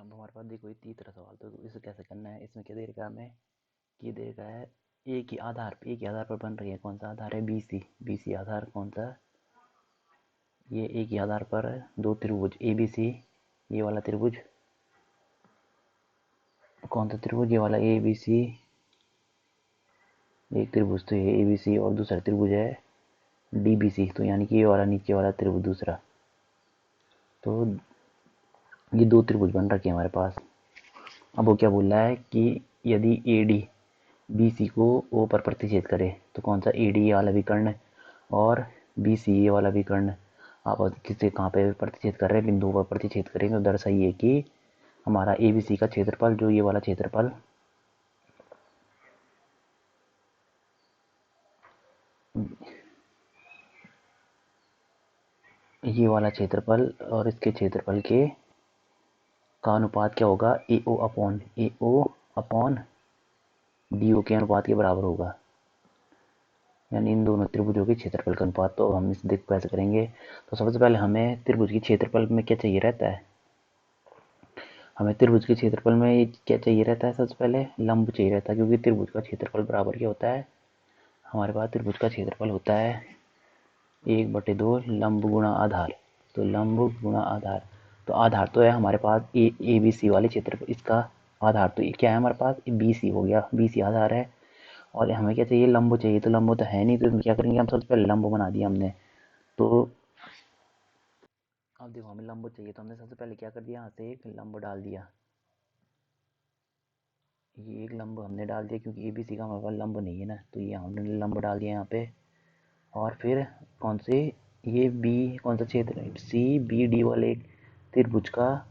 अब हमारे पास देखो ये तीसरा सवाल। तो इसे कैसे करना है, इसमें क्या दे रखा है हमें कि दे रखा है एक ही आधार पर बन रही है। कौन सा आधार है? बी सी आधार। कौन सा? ये एक ही आधार पर दो त्रिभुज ए बी सी। ये वाला त्रिभुज कौन सा त्रिभुज? ये वाला ए बी सी। एक त्रिभुज तो ये ए बी सी और दूसरा त्रिभुज है डी बी सी। तो यानी कि ये वाला नीचे वाला त्रिभुज दूसरा। तो ये दो त्रिभुज बन रखे हैं हमारे पास। अब वो क्या बोल रहा है कि यदि ए डी बी सी को ओ पर प्रतिच्छेद करे तो कौन सा? ए डी ये वाला विकर्ण और बी सी ये वाला विकर्ण आप किससे कहाँ पे प्रतिच्छेद कर रहे हैं? बिंदुओं पर प्रतिच्छेद करेंगे। तो दर्शाइए कि हमारा ए बी सी का क्षेत्रफल, जो ये वाला क्षेत्रफल ये वाला क्षेत्रफल और इसके क्षेत्रफल के का अनुपात क्या होगा? ए ओ अपॉन डी ओ के अनुपात के बराबर होगा। यानी इन दोनों त्रिभुजों के क्षेत्रफल का अनुपात। तो हम इस देख कैसे करेंगे? तो सबसे पहले हमें त्रिभुज के क्षेत्रफल में क्या चाहिए रहता है? हमें त्रिभुज के क्षेत्रफल में क्या चाहिए रहता है? सबसे पहले लंब चाहिए रहता है, क्योंकि त्रिभुज का क्षेत्रफल बराबर क्या होता है? हमारे पास त्रिभुज का क्षेत्रफल होता है 1/2 लंब गुणा आधार। तो लंब गुणा आधार, तो आधार तो है हमारे पास ए बी सी वाले क्षेत्रफल। इसका आधार तो क्या है हमारे पास? बी सी हो गया, बी सी आधार है। और हमें क्या चाहिए? लंब चाहिए। तो लंब तो है नहीं, तो क्या करेंगे हम? सबसे पहले लंब बना दिया हमने। तो अब देखो हमें लंब चाहिए, तो हमने सबसे पहले क्या कर दिया? यहाँ से एक लंब डाल दिया। ये एक लंब हमने डाल दिया, क्योंकि ए बी सी का हमारे पास लंब नहीं है ना, तो ये हमने लंब डाल दिया यहाँ पे। और फिर कौन से? ये बी कौन सा क्षेत्र? सी बी डी वाले त्रिभुज का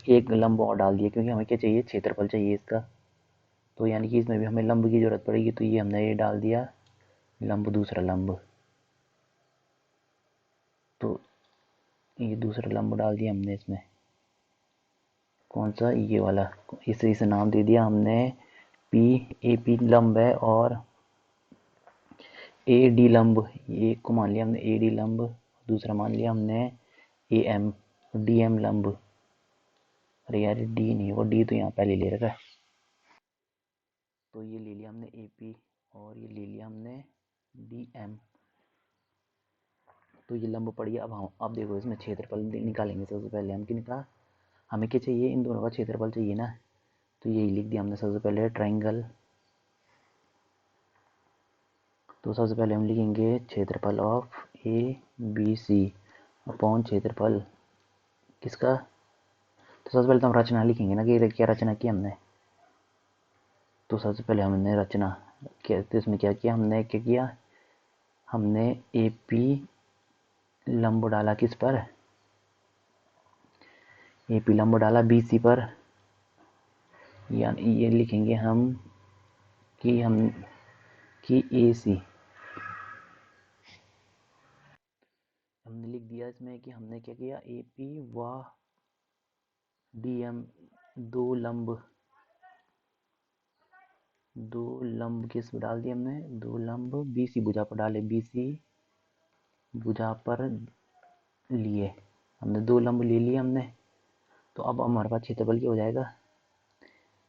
एक लंब और डाल दिया, क्योंकि हमें क्या चाहिए? क्षेत्रफल चाहिए इसका। तो यानी कि इसमें भी हमें लंब की जरूरत पड़ेगी। तो ये हमने ये डाल दिया लंब, दूसरा लंब। तो ये दूसरा लंब डाल दिया हमने इसमें। कौन सा? ये वाला। इसे नाम दे दिया हमने पी। ए पी लंब है और ए डी लंब। ये एक को मान लिया हमने ए डी लंब, दूसरा मान लिया हमने ए एम डी एम लंब। अरे यार डी नहीं, वो डी तो यहाँ पहले ले रखा है। तो ये ले लिया हमने ए पी और ये ले लिया हमने डी एम। तो ये लंब पड़ गया। अब देखो इसमें क्षेत्रफल निकालेंगे। सबसे पहले हम किनका? हमें क्या चाहिए? इन दोनों का क्षेत्रफल चाहिए ना। तो यही लिख दिया हमने सबसे पहले ट्राइंगल। तो सबसे पहले हम लिखेंगे क्षेत्रफल of A B C upon क्षेत्रफल किसका? तो सबसे पहले तो हम रचना लिखेंगे ना कि क्या रचना की हमने। तो सबसे पहले हमने रचना क्या, तो इसमें क्या किया हमने? क्या किया हमने? ए पी लंब डाला किस पर? ए पी लंब डाला बी सी पर। यानी ये लिखेंगे हम कि ए सी। हमने लिख दिया इसमें कि हमने क्या किया? ए पी व डी एम दो लंब किस पर डाल दिए हमने? दो लंब बी सी भुजा पर डाले। बी सी भुजा पर लिए हमने, दो लंब ले लिए हमने। तो अब हमारे पास क्षेत्रफल क्या हो जाएगा?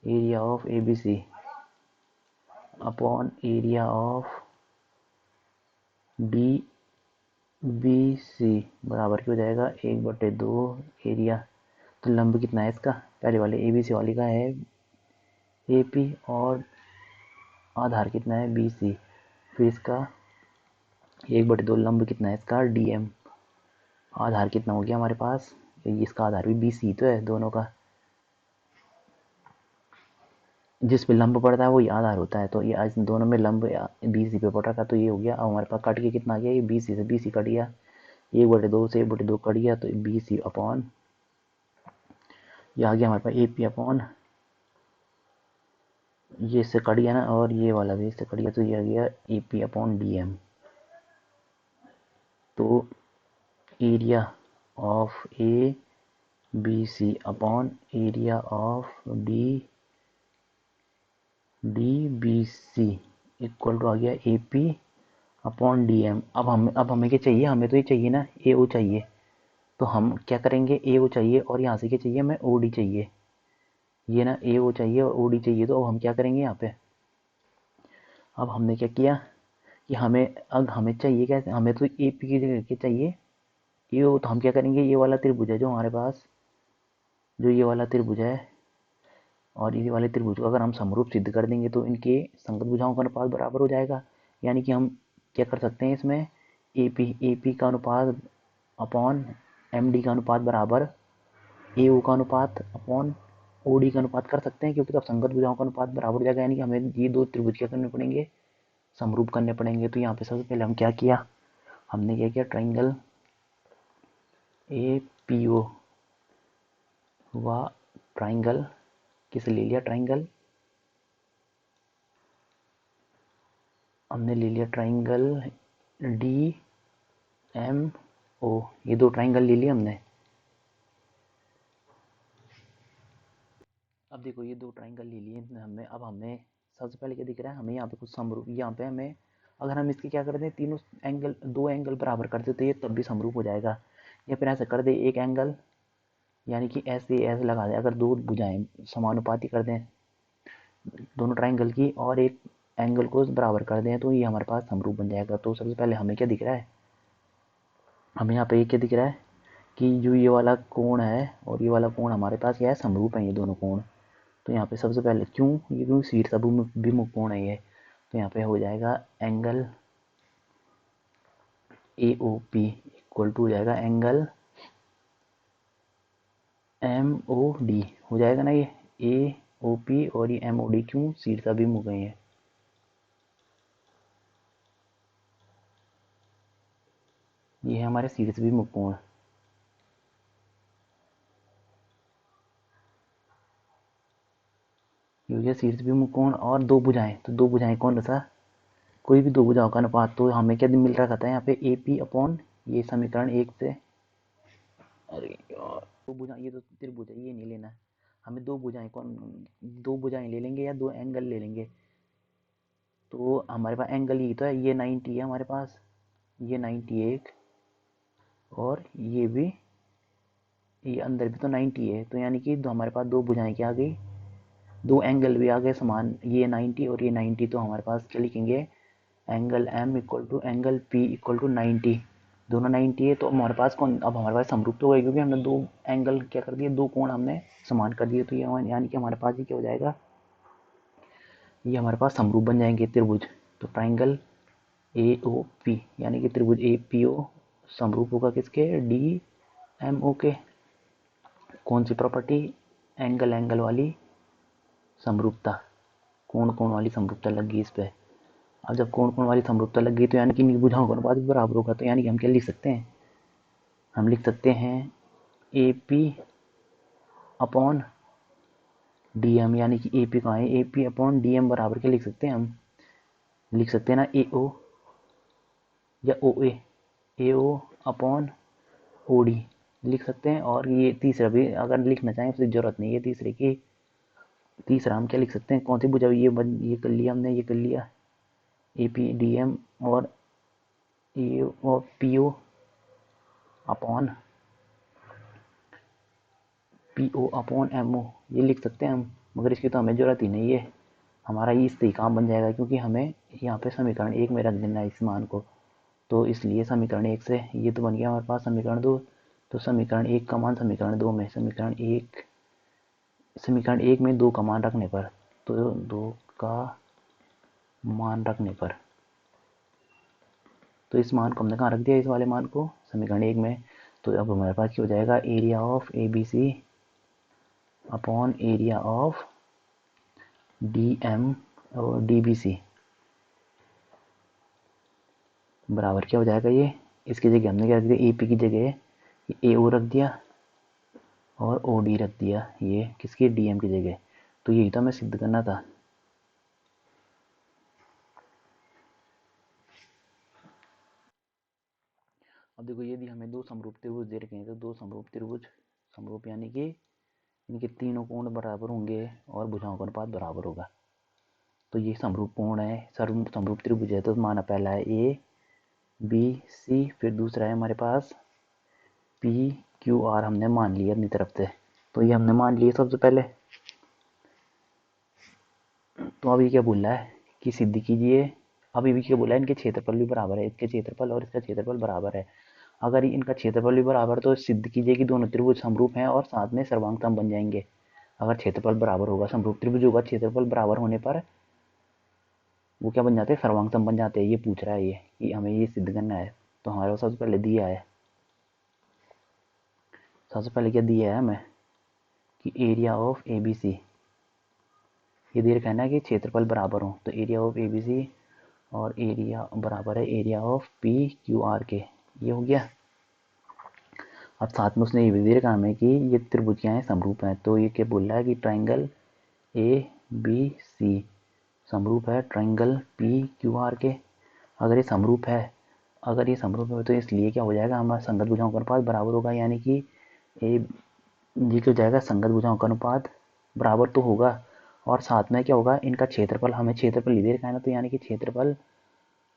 Area of A B C upon area of D B C बराबर क्या हो जाएगा? 1/2 एरिया। तो लंब कितना है इसका? पहले वाले ए बी सी वाले का है ए पी और आधार कितना है? B C. फिर इसका 1/2 लंब कितना है इसका? D M. आधार कितना हो गया हमारे पास? इसका आधार भी बी सी तो है दोनों का। जिस पे लंब पड़ता है वही आधार होता है। तो ये आज दोनों में लंब बी सी पे पड़ रखा, तो ये हो गया। अब हमारे पास कट के कितना आ गया? ये बी सी से बी सी कट गया, 1/2 से 1/2 कट गया, तो बी सी अपॉन ये आ गया हमारे पास ए पी अपॉन ये इससे कट गया ना, और ये वाला भी इससे कट गया, तो ये आ गया A P upon D M. तो area of A B C upon area of D B C equal to आ गया A P upon D M. अब हमें क्या चाहिए? हमें तो ये चाहिए ना, ए ओ चाहिए। तो हम क्या करेंगे, ए ओ चाहिए और यहाँ से क्या चाहिए, हमें ओ डी चाहिए, ये ना ए ओ चाहिए और ओ डी चाहिए। तो अब हम क्या करेंगे यहाँ पे, अब हमने क्या किया कि अब हमें चाहिए क्या, हमें तो ए पी की जगह क्या चाहिए, ये हो। तो हम क्या करेंगे, ये वाला त्रिभुज है जो हमारे पास, जो ये वाला त्रिभुज है और ये वाले त्रिभुज को अगर हम समरूप सिद्ध कर देंगे तो इनके संगत भुजाओं का अनुपात बराबर हो जाएगा। यानी कि हम क्या कर सकते हैं इसमें, ए पी का अनुपात अपॉन एम डी का अनुपात बराबर ए ओ का अनुपात अपॉन ओ डी का अनुपात कर सकते हैं, क्योंकि तब संगत भुजाओं का अनुपात बराबर हो जाएगा। यानी कि हमें ये दो त्रिभुज क्या करने पड़ेंगे, समरूप करने पड़ेंगे। तो यहाँ पे सबसे पहले हम क्या किया, हमने क्या किया, ट्राइंगल ए पी ओ व ट्राइंगल, किसे ले लिया, ट्राइंगल, हमने ले लिया ट्राइंगल डी एम ओ, ये दो ट्राइंगल ले लिए हमने। अब देखो ये दो ट्राइंगल ले लिए हमने। अब हमें सबसे पहले क्या दिख रहा है, हमें यहाँ पे कुछ समरूप, यहाँ पे हमें अगर हम इसके क्या कर दें, तीनों एंगल, दो एंगल बराबर कर दें तो ये तब भी समरूप हो जाएगा। या फिर ऐसा कर दे, एक एंगल यानी कि ऐसे ऐसे लगा दें, अगर दो भुजाएं समानुपाती कर दें दोनों ट्राइंगल की और एक एंगल को बराबर कर दें तो ये हमारे पास समरूप बन जाएगा। तो सबसे पहले हमें क्या दिख रहा है, हमें यहाँ पे क्या दिख रहा है कि जो ये वाला कोण है और ये वाला कोण हमारे पास क्या है, समरूप है ये दोनों कोण। तो यहाँ पे सबसे पहले क्यों, ये क्यों शीर्ष विमुख कोण है ये, तो यहाँ पे हो जाएगा angle A O P equal to हो जाएगा एंगल एम ओ डी, हो जाएगा ना ये ए ओ पी और ये एम ओ डी, क्यों शीर्ष विमुख है ये है हमारे शीर्ष विमुख कोण। ये शीर्ष विमुख कोण और दो भुजाएं, तो दो भुजाएं कौन सा, कोई भी दो भुजाओं का अनुपात। तो हमें क्या मिल रहा था यहाँ पे, ए पी अपॉन ये समीकरण एक से, अरे यार दो भुजा, ये तो त्रिभुज है ये नहीं लेना, हमें दो भुजाएं कौन, दो भुजाएं ले लेंगे या दो एंगल ले लेंगे। तो हमारे पास एंगल ही तो है, ये 90 है हमारे पास, ये 90 एक, और ये भी, ये अंदर भी तो 90 है। तो यानी कि हमारे पास दो भुजाएं क्या आ गई, दो एंगल भी आ गए समान, ये 90 और ये 90। तो हमारे पास क्या लिखेंगे, angle M equal to angle P equal to 90, दोनों 90 है। तो हमारे पास कौन, अब हमारे पास समरूप तो हो गए क्योंकि हमने दो एंगल क्या कर दिए, दो कोण हमने समान कर दिए। तो ये यानी कि हमारे पास ये क्या हो जाएगा, ये हमारे पास समरूप बन जाएंगे त्रिभुज। तो ट्राइंगल ए ओ पी यानी कि त्रिभुज ए पी ओ समरूप होगा किसके, डी एम ओ के। कौन सी प्रॉपर्टी, एंगल एंगल वाली समरूपता, कोण कोण वाली समरूपता लग गई इस पे। अब जब कोण कोण वाली समरूपता लग गई तो यानी कि भुजाओं का अनुपात भी बराबर होगा। तो यानी कि हम क्या लिख सकते हैं, हम लिख सकते हैं A P upon D M, यानी कि ए पी कहाँ है, A P upon D M बराबर क्या लिख सकते हैं, हम लिख सकते हैं ना ए ओ या ओ ए ओ अपॉन ओ डी लिख सकते हैं। और ये तीसरा भी अगर लिखना चाहें उसकी जरूरत नहीं है तीसरे की, तीसरा हम क्या लिख सकते हैं, कौन सी भुजा, ये कर लिया हमने, ये कर लिया ए पी डी एम और A O P O upon P O upon M O, ये लिख सकते हैं हम। मगर इसकी तो हमें ज़रूरत ही नहीं है, हमारा ये इससे ही काम बन जाएगा क्योंकि हमें यहाँ पे समीकरण एक में रख देना है इस मान को। तो इसलिए समीकरण एक से ये तो बन गया हमारे पास समीकरण दो। तो समीकरण एक का मान समीकरण दो में, समीकरण एक में दो का मान रखने पर, तो दो का मान रखने पर, तो इस मान को हमने कहाँ रख दिया, इस वाले मान को समीकरण एक में। तो अब हमारे पास क्या हो जाएगा, area of A B C upon area of D M और डी बी सी बराबर क्या हो जाएगा, ये इसकी जगह हमने क्या रख दिया, ए पी की जगह ए ओ रख दिया और ओ डी रख दिया, ये किसकी, डी एम की जगह। तो यही तो हमें सिद्ध करना था। अब देखो यदि हमें दो समरूप त्रिभुज दे रखे हैं तो दो समरूप त्रिभुज, समरूप यानी कि इनके तीनों कोण बराबर होंगे और भुजाओं का अनुपात बराबर होगा। तो ये समरूप कोण है, समरूप त्रिभुज है। तो माना पहला है ए बी सी, फिर दूसरा है हमारे पास पी क्यू आर हमने मान लिया अपनी तरफ से, तो ये हमने मान लिया सबसे पहले। तो अब ये क्या बोल रहा है कि सिद्ध कीजिए, अभी भी क्या बोला है, इनके क्षेत्रफल भी बराबर है, इसके क्षेत्रफल और इसका क्षेत्रफल बराबर है। अगर इनका क्षेत्रफल भी बराबर तो सिद्ध कीजिए कि दोनों त्रिभुज समरूप हैं और साथ में सर्वांग सम बन जाएंगे। अगर क्षेत्रफल बराबर होगा, समरूप त्रिभुज होगा, क्षेत्रफल बराबर होने पर वो क्या बन जाते हैं, सर्वांग सम बन जाते हैं। ये पूछ रहा है ये कि हमें ये सिद्ध करना है। तो हमारे पास सबसे पहले दिया है, सबसे पहले क्या दिया है हमें कि area of A B C, ये दे रखा है ना कि क्षेत्रफल बराबर हो, तो area of A B C और एरिया बराबर है area of P Q R के, ये हो गया। अब साथ में उसने ये भी दे रखा हमें कि ये त्रिभुज क्या है, समरूप है। तो ये क्या बोल रहा है कि ट्राइंगल ए बी सी समरूप है ट्राइंगल पी क्यू आर के। अगर ये समरूप है, अगर ये समरूप है तो इसलिए क्या हो जाएगा, हमारा संगत भुजाओं का अनुपात बराबर होगा, यानी कि ए ये क्या हो जाएगा, संगत भुजाओं का अनुपात बराबर तो होगा। और साथ में क्या होगा, इनका क्षेत्रफल, हमें क्षेत्रफल दे रखा है ना, तो यानी कि क्षेत्रफल,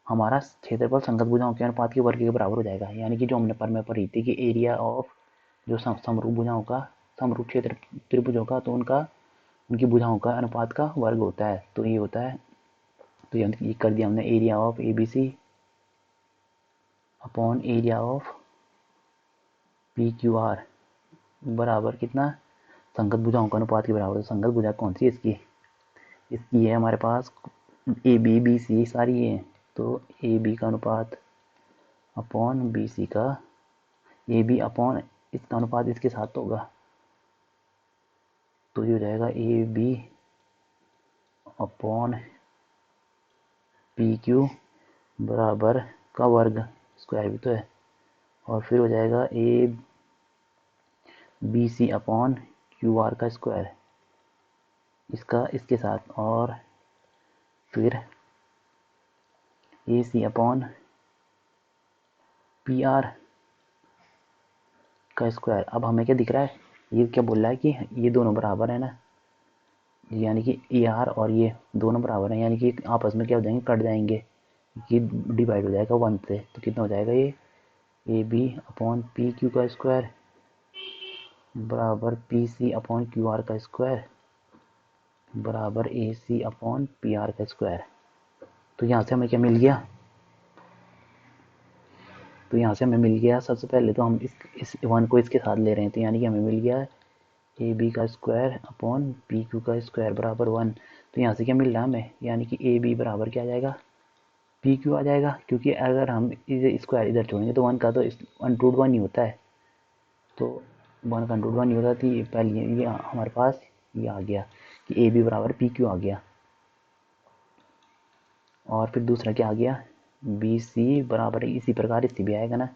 हमारा क्षेत्रफल संगत भुजाओं के अनुपात के वर्ग के बराबर हो जाएगा। यानी कि जो हमने पर में पढ़ी थी कि एरिया ऑफ जो समरूप भुजाओं का, समरूप क्षेत्र त्रिभुजों का, तो उनका, उनकी भुजाओं का अनुपात का वर्ग होता है, तो ये होता है। तो ये कर दिया हमने, area of A B C upon area of P Q R बराबर कितना, संगत भुजाओं का अनुपात के बराबर। तो संगत भुजा कौन सी है इसकी, इसकी है हमारे पास ए बी बी सी सारी है, तो ए बी का अनुपात अपॉन बी सी का, ए बी अपॉन इसका अनुपात इसके साथ होगा, तो ये हो जाएगा A B upon P Q बराबर का वर्ग, स्क्वायर भी तो है, और फिर हो जाएगा A B C upon Q R का स्क्वायर, इसका इसके साथ, और फिर A C upon P R का स्क्वायर। अब हमें क्या दिख रहा है, ये क्या बोल रहा है कि ये दोनों बराबर है ना, यानी कि ए आर और ये दोनों बराबर हैं, यानी कि आपस में क्या हो जाएंगे, कट जाएंगे, ये डिवाइड हो जाएगा 1 से। तो कितना हो जाएगा, ये A B upon P Q का स्क्वायर बराबर P C upon Q R का स्क्वायर बराबर A C upon P R का स्क्वायर। तो यहाँ से हमें क्या मिल गया, तो यहाँ से हमें मिल गया, सबसे पहले तो हम इस 1 को इसके साथ ले रहे हैं, तो यानी कि हमें मिल गया ए बी का स्क्वायर अपॉन पी क्यू का स्क्वायर बराबर 1। तो यहाँ से क्या मिल रहा है हमें, यानी कि ए बी बराबर क्या आ जाएगा, पी क्यू आ जाएगा, क्योंकि अगर हम इधर स्क्वायर इधर छोड़ेंगे तो 1 का तो 1/1 ही होता है, तो 1 का 1/1 ही होता है। पहले ये हमारे पास ये आ गया कि ए बी बराबर पी क्यू आ गया, और फिर दूसरा क्या आ गया, बी सी बराबर इसी प्रकार इससे भी आएगा ना,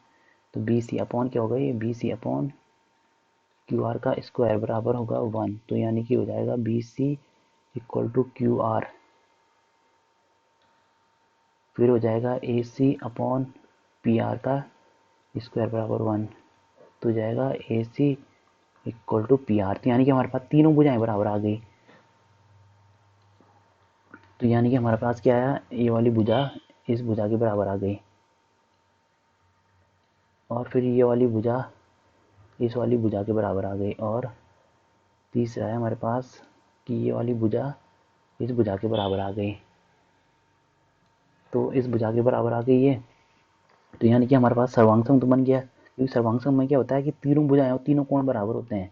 तो बी सी अपॉन क्या होगा, ये B C upon Q R का स्क्वायर बराबर होगा 1, तो यानी कि हो जाएगा B C equal to Q R, फिर हो जाएगा A C upon P R का स्क्वायर बराबर 1, तो जाएगा A C equal to P R. तो यानी कि हमारे पास तीनों भुजाएं बराबर आ गई, तो यानी कि हमारे पास क्या आया, ये वाली भुजा इस भुजा के बराबर आ गई, और फिर ये वाली भुजा इस वाली भुजा के बराबर आ गई, और तीसरा है हमारे पास कि ये वाली भुजा इस भुजा के बराबर आ गई, तो इस भुजा के बराबर आ गई ये। तो यानी कि हमारे पास सर्वांग सम तो बन गया, क्योंकि सर्वांग सम में क्या होता है कि तीनों भुजाएं और तीनों कोण बराबर होते हैं,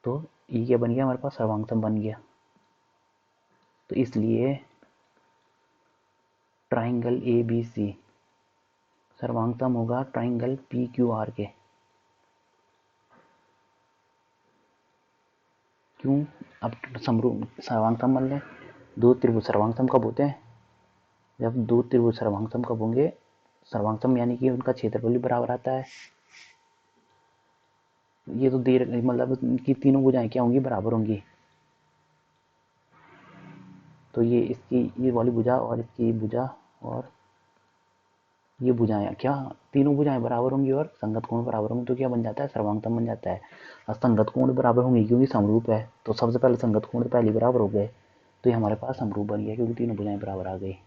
तो ये क्या बन गया, हमारे पास सर्वांग सम बन गया। तो इसलिए ट्राइंगल ए बी सी सर्वांग सम होगा ट्राइंगल पी क्यू आर के। क्यों, अब सर्वांग सम मान लें, दो त्रिभुज सर्वांग सम कब होते हैं, जब दो त्रिभुज सर्वांग सम कब होंगे, सर्वांग सम यानी कि उनका क्षेत्रफल भी बराबर आता है। ये तो देर मतलब कि तीनों भुजाएं क्या होंगी, बराबर होंगी, तो ये इसकी ये वाली भुजा और इसकी भुजा और ये भुजाएं क्या, तीनों भुजाएं बराबर होंगी और संगत कोण बराबर होंगे, तो क्या बन जाता है, सर्वांग सम बन जाता है। और संगत कोण बराबर होंगे क्योंकि समरूप है, तो सबसे पहले संगत कोण पहले बराबर हो गए, तो ये हमारे पास समरूप बन गया क्योंकि तीनों भुजाएं बराबर आ गई।